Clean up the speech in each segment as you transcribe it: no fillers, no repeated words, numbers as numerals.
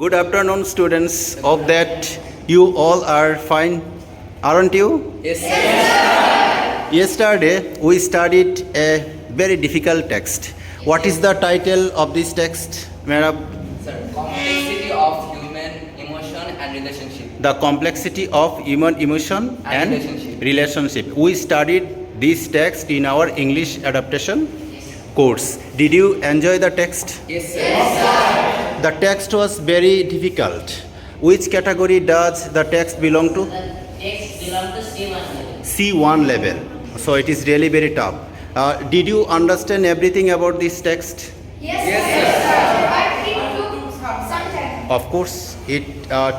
Good afternoon, students. Of that, you all are fine, aren't you? Yes, sir. Yesterday, we studied a very difficult text. What is the title of this text, Merab? Sir, complexity of human emotion and relationship. The complexity of human emotion and relationship. We studied this text in our English adaptation course. Did you enjoy the text? Yes, sir. The text was very difficult. Which category does the text belong to? Text belong to C1 level. C1 level. So it is really very tough. Did you understand everything about this text? Yes, Yes, sir. But it took some time. Of course, it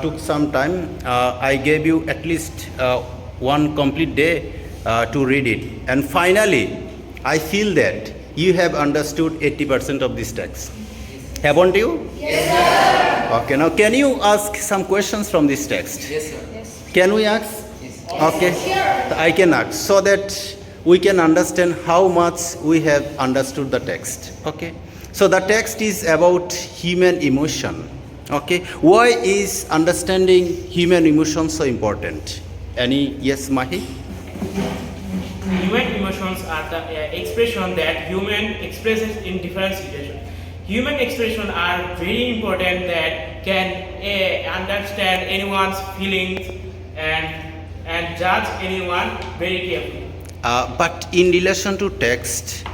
took some time. I gave you at least one complete day to read it. And finally, I feel that you have understood 80% of this text. Haven't you? Yes, sir. Okay, now can you ask some questions from this text? Yes, sir. Can we ask? Yes. Okay. Sure. I can ask so that we can understand how much we have understood the text. Okay. So the text is about human emotion. Okay. Why is understanding human emotion so important? Any yes, Mahi? Human emotions are the expression that human expresses in different situations. Human expressions are very important that can understand anyone's feelings and judge anyone very carefully. But in relation to text,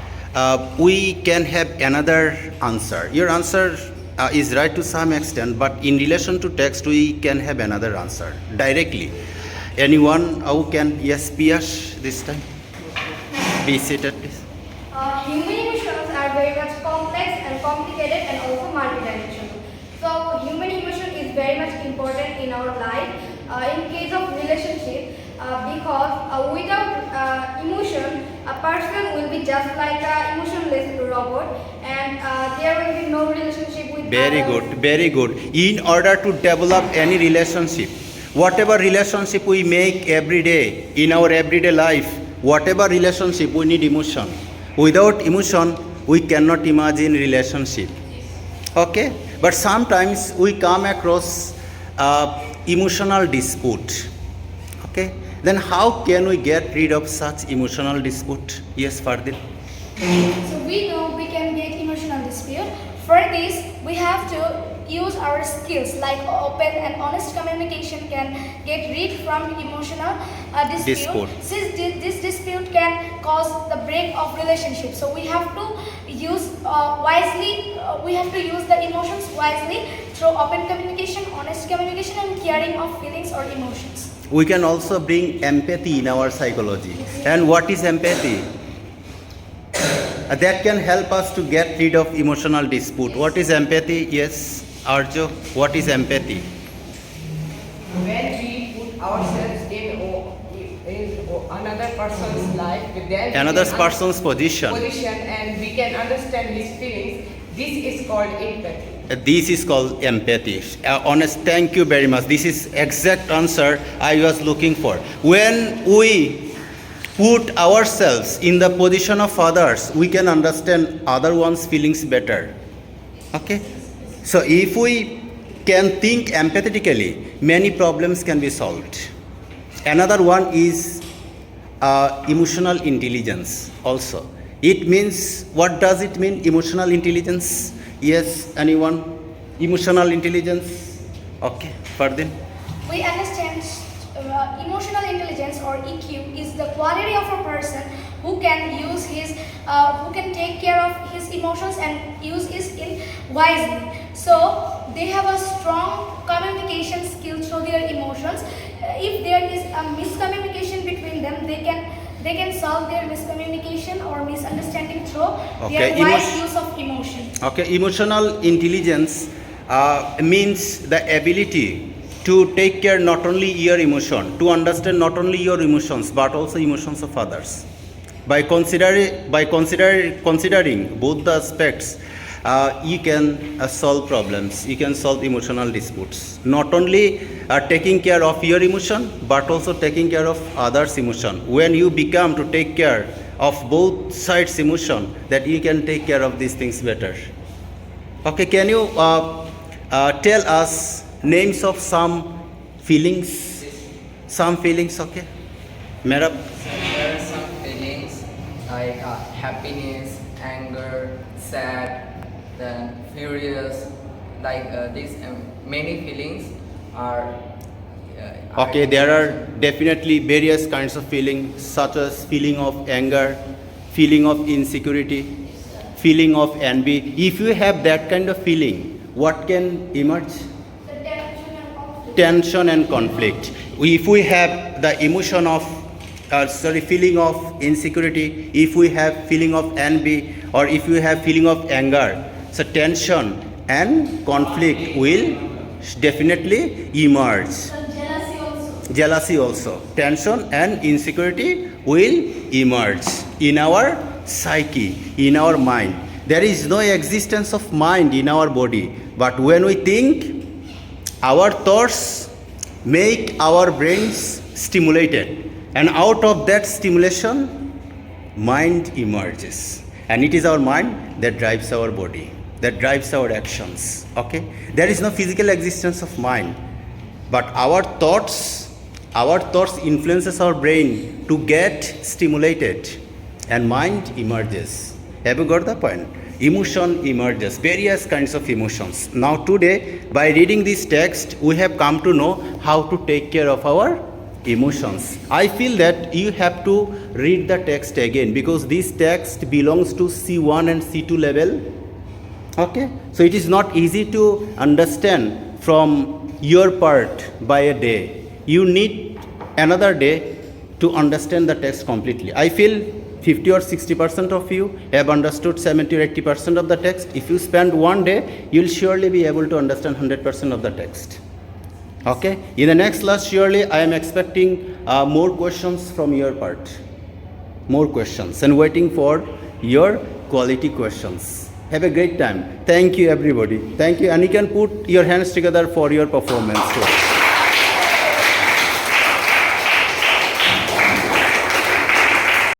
we can have another answer. Your answer is right to some extent, but in relation to text, we can have another answer directly. Anyone who can, yes, Piyash, this time? Be seated, please. Human emotions are very much complex and complicated and also multidimensional. So human emotion is very much important in our life. In case of relationship, because without emotion, a person will be just like an emotionless robot, and there will be no relationship with Very others. good, very good. In order to develop any relationship, whatever relationship we make every day in our everyday life, whatever relationship, we need emotion. Without emotion, we cannot imagine relationship. Okay? But sometimes we come across emotional dispute. Okay? Then how can we get rid of such emotional dispute? Yes, Fardin. So we know we can get emotional dispute. For this, we have to use our skills like open and honest communication can get rid from emotional dispute. Since this dispute can cause the break of relationship, so we have to use wisely. We have to use the emotions wisely through open communication, honest communication, and caring of feelings or emotions. We can also bring empathy in our psychology. And what is empathy? That can help us to get rid of emotional dispute. What is empathy? Yes, Arjo, what is empathy? When we put ourselves in another person's life, then Another person's position. and we can understand his feelings, this is called empathy. This is called empathy. Honest, thank you very much. This is exact answer I was looking for. When we put ourselves in the position of others, we can understand other one's feelings better. Okay? So if we can think empathetically, many problems can be solved. Another one is emotional intelligence also. It means, what does it mean, emotional intelligence? Yes, anyone? Emotional intelligence? Okay, Fardin? We understand emotional intelligence or EQ is the quality of a person who can use who can take care of his emotions and use it wisely. So they have a strong communication skill through their emotions. If there is a miscommunication between them, they can solve their miscommunication or misunderstanding through their wise use of emotion. Okay, emotional intelligence means the ability to take care not only your emotion, to understand not only your emotions but also emotions of others. By considering both the aspects, you can solve problems. You can solve emotional disputes. Not only taking care of your emotion but also taking care of others' emotion. When you become to take care of both sides' emotion, that you can take care of these things better. Okay, can you tell us names of some feelings. Some feelings, okay? Merab? There are some feelings like happiness, anger, sad, then furious. Like these many feelings are. Okay, there are definitely various kinds of feelings, such as feeling of anger, feeling of insecurity, feeling of envy. If you have that kind of feeling, what can emerge? The tension and conflict. Tension and conflict. If we have the emotion of, feeling of insecurity, if we have feeling of envy, or if we have feeling of anger, so tension and conflict will definitely emerge. The jealousy also. Jealousy also. Tension and insecurity will emerge in our psyche, in our mind. There is no existence of mind in our body, but when we think, our thoughts make our brains stimulated, and out of that stimulation, mind emerges. And it is our mind that drives our body, that drives our actions. Okay? There is no physical existence of mind, but our thoughts influences our brain to get stimulated, and mind emerges. Have you got the point? Emotion emerges, various kinds of emotions. Now today, by reading this text, we have come to know how to take care of our emotions. I feel that you have to read the text again, because this text belongs to C1 and C2 level. Okay? So it is not easy to understand from your part by a day. You need another day to understand the text completely. I feel 50 or 60% of you have understood 70 or 80% of the text. If you spend one day, you'll surely be able to understand 100% of the text. Okay? In the next class, surely I am expecting more questions from your part. More questions, and waiting for your quality questions. Have a great time. Thank you, everybody. Thank you. And you can put your hands together for your performance too.